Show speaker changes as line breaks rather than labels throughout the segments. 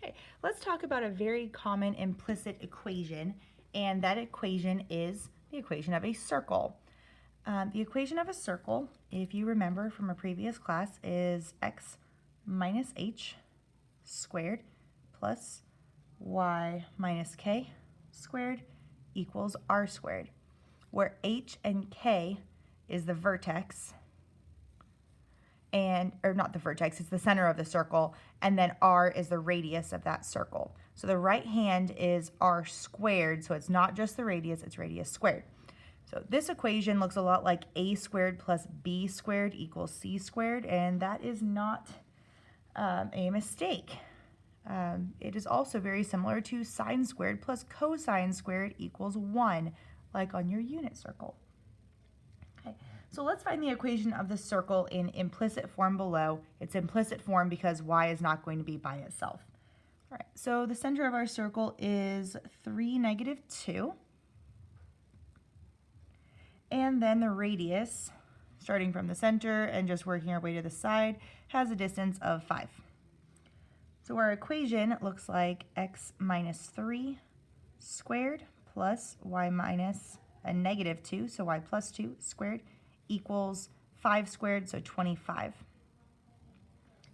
Okay, let's talk about a very common implicit equation, and that equation is the equation of a circle. The equation of a circle, if you remember from a previous class, is x minus h squared plus y minus k squared equals r squared, where h and k is the vertex, or not the vertex, it's the center of the circle, and then r is the radius of that circle. So the right hand is r squared, so it's not just the radius, it's radius squared. So this equation looks a lot like a squared plus b squared equals c squared, and that is not a mistake. It is also very similar to sine squared plus cosine squared equals 1, like on your unit circle. Okay, so let's find the equation of the circle in implicit form below. It's implicit form because y is not going to be by itself. All right, so the center of our circle is 3, -2. And then the radius, starting from the center and just working our way to the side, has a distance of 5. So our equation looks like x minus 3 squared plus y minus a -2, so y plus 2 squared equals 5 squared, so 25.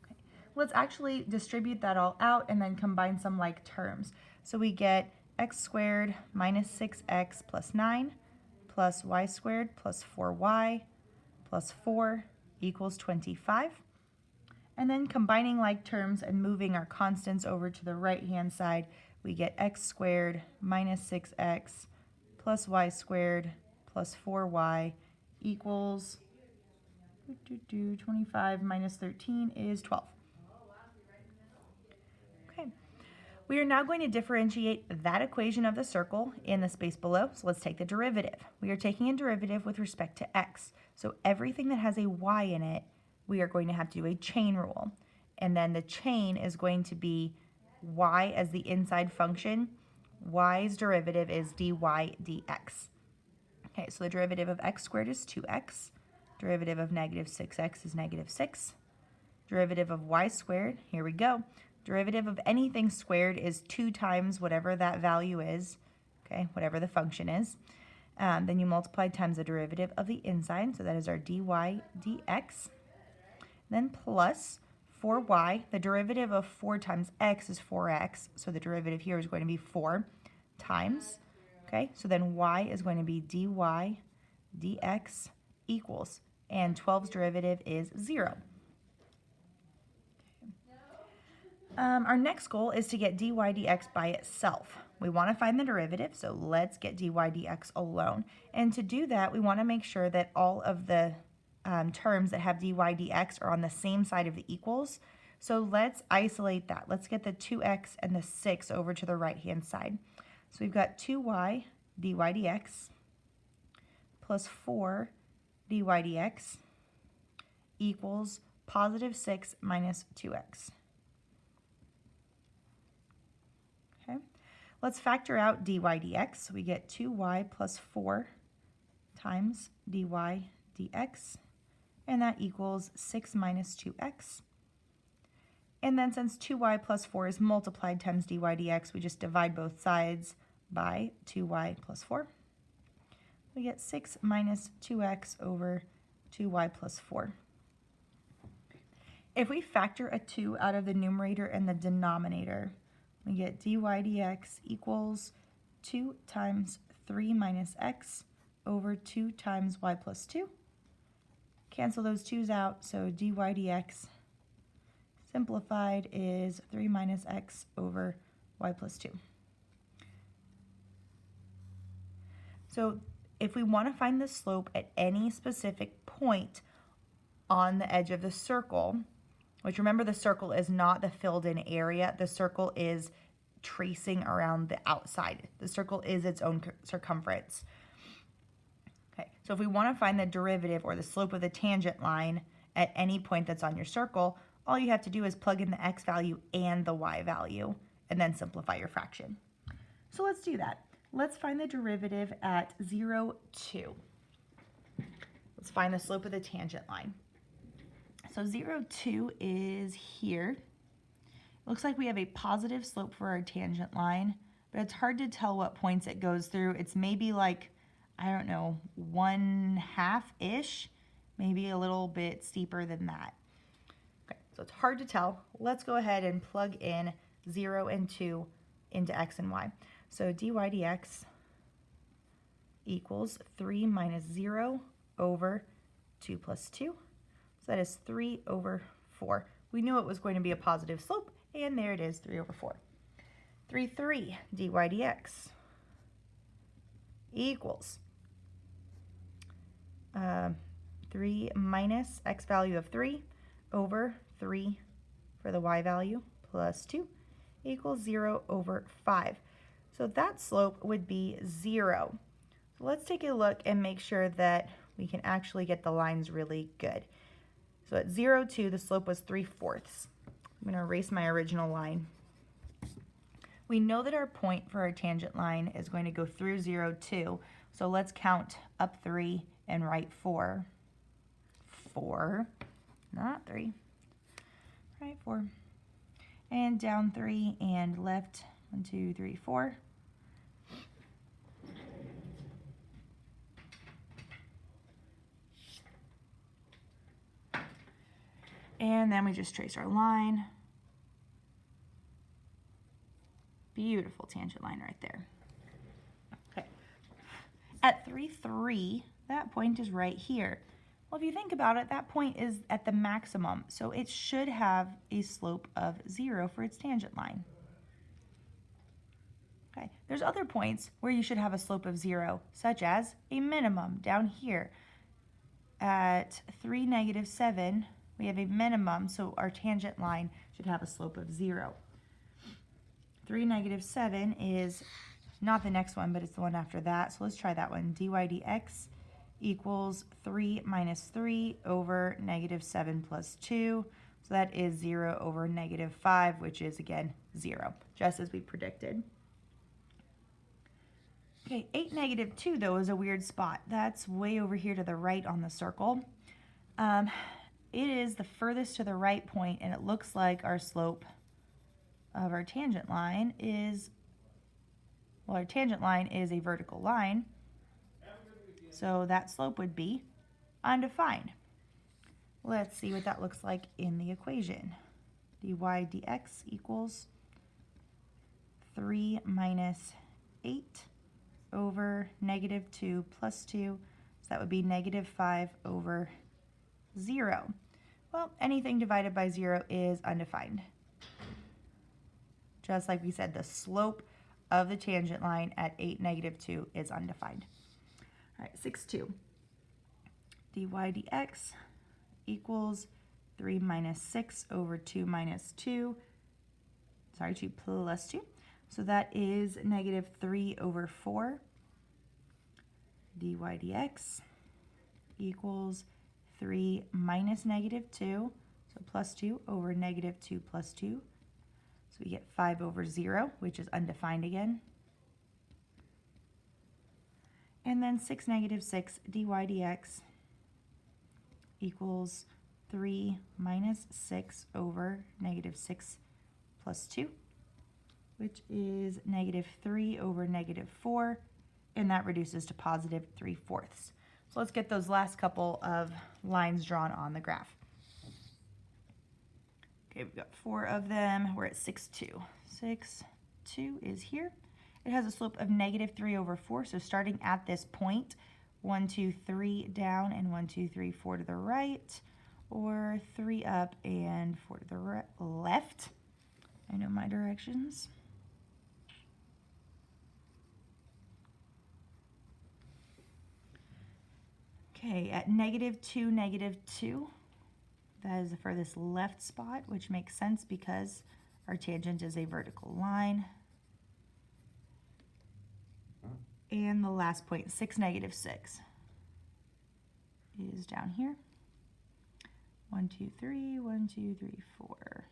Okay. Let's actually distribute that all out and then combine some like terms. So we get x squared minus 6x plus 9 plus y squared plus 4y plus 4 equals 25. And then combining like terms and moving our constants over to the right-hand side, we get x squared minus 6x plus y squared plus 4y equals 25 minus 13 is 12. Okay, we are now going to differentiate that equation of the circle in the space below, so let's take the derivative. We are taking a derivative with respect to x, so everything that has a y in it, we are going to have to do a chain rule. And then the chain is going to be y as the inside function. Y's derivative is dy dx. Okay, so the derivative of x squared is 2x. Derivative of -6x is -6. Derivative of y squared, here we go. Derivative of anything squared is 2 times whatever that value is, okay, whatever the function is. Then you multiply times the derivative of the inside, so that is our dy dx. Then plus 4y, the derivative of 4 times x is 4x, so the derivative here is going to be 4 times, okay? So then y is going to be dy dx equals, and 12's derivative is 0. Our next goal is to get dy dx by itself. We want to find the derivative, so let's get dy dx alone. And to do that, we want to make sure that all of the terms that have dy dx are on the same side of the equals. So let's isolate that. Let's get the 2x and the 6 over to the right-hand side. So we've got 2y dy dx plus 4 dy dx equals positive 6 minus 2x. Okay, let's factor out dy dx. So we get 2y plus 4 times dy dx, and that equals 6 minus 2x. And then since 2y plus 4 is multiplied times dy dx, we just divide both sides by 2y plus 4. We get 6 minus 2x over 2y plus 4. If we factor a 2 out of the numerator and the denominator, we get dy dx equals 2 times 3 minus x over 2 times y plus 2. Cancel those 2's out, so dy dx simplified is 3 minus x over y plus 2. So if we want to find the slope at any specific point on the edge of the circle, which remember the circle is not the filled in area, the circle is tracing around the outside. The circle is its own circumference. Okay, so if we want to find the derivative or the slope of the tangent line at any point that's on your circle, all you have to do is plug in the x value and the y value and then simplify your fraction. So let's do that. Let's find the derivative at 0, 2. Let's find the slope of the tangent line. So 0, 2 is here. Looks like we have a positive slope for our tangent line, but it's hard to tell what points it goes through. It's maybe like, I don't know, 1/2-ish, maybe a little bit steeper than that. Okay, so it's hard to tell. Let's go ahead and plug in 0 and 2 into x and y. So dy dx equals 3 minus 0 over 2 plus 2. So that is 3 over 4. We knew it was going to be a positive slope, and there it is, 3 over 4. 3 dy dx equals 3 minus x value of 3 over 3 for the y value plus 2 equals 0 over 5. So that slope would be 0. So let's take a look and make sure that we can actually get the lines really good. So at 0, 2, the slope was 3/4. I'm going to erase my original line. We know that our point for our tangent line is going to go through 0, 2. So let's count up 3 and write 4. 4, not 3. Right, 4. And down 3 and left 1, 2, 3, 4. And then we just trace our line. Beautiful tangent line right there. Okay. At 3, 3, that point is right here. Well, if you think about it, that point is at the maximum, so it should have a slope of 0 for its tangent line. Okay. There's other points where you should have a slope of 0, such as a minimum down here. At 3, -7, we have a minimum, so our tangent line should have a slope of 0. 3, -7 is not the next one, but it's the one after that. So let's try that one. dy dx equals 3 minus 3 over -7 plus 2. So that is 0 over -5, which is, again, 0, just as we predicted. Okay, 8, -2, though, is a weird spot. That's way over here to the right on the circle. It is the furthest to the right point, and it looks like our slope of our tangent line is, well, our tangent line is a vertical line, so that slope would be undefined. Let's see what that looks like in the equation. dy dx equals 3 minus 8 over -2 plus 2, so that would be -5 over 0. Well, anything divided by 0 is undefined. Just like we said, the slope of the tangent line at 8, -2 is undefined. All right, 6, 2. dy dx equals 3 minus 6 over 2 minus 2. Sorry, 2 plus 2. So that is -3 over 4. dy dx equals 3 minus -2, so plus 2 over -2 plus 2. So we get 5 over 0, which is undefined again. And then 6, -6, dy dx equals 3 minus 6 over -6 plus 2, which is -3 over -4, and that reduces to positive 3/4. So let's get those last couple of lines drawn on the graph. Okay, we've got 4 of them. We're at 6, 2. 6, 2 is here. It has a slope of -3 over 4, so starting at this point, 1, 2, 3 down, and 1, 2, 3, 4 to the right, or 3 up and 4 to the left. I know my directions. Okay, at -2, -2, that is the furthest left spot, which makes sense because our tangent is a vertical line. And the last point, 6, -6, is down here. 1, 2, 3, 1, 2, 3, 4.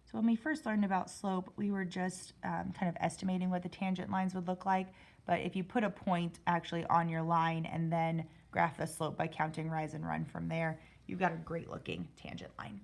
So when we first learned about slope, we were just kind of estimating what the tangent lines would look like. But if you put a point actually on your line and then graph the slope by counting rise and run from there. You've got a great looking tangent line.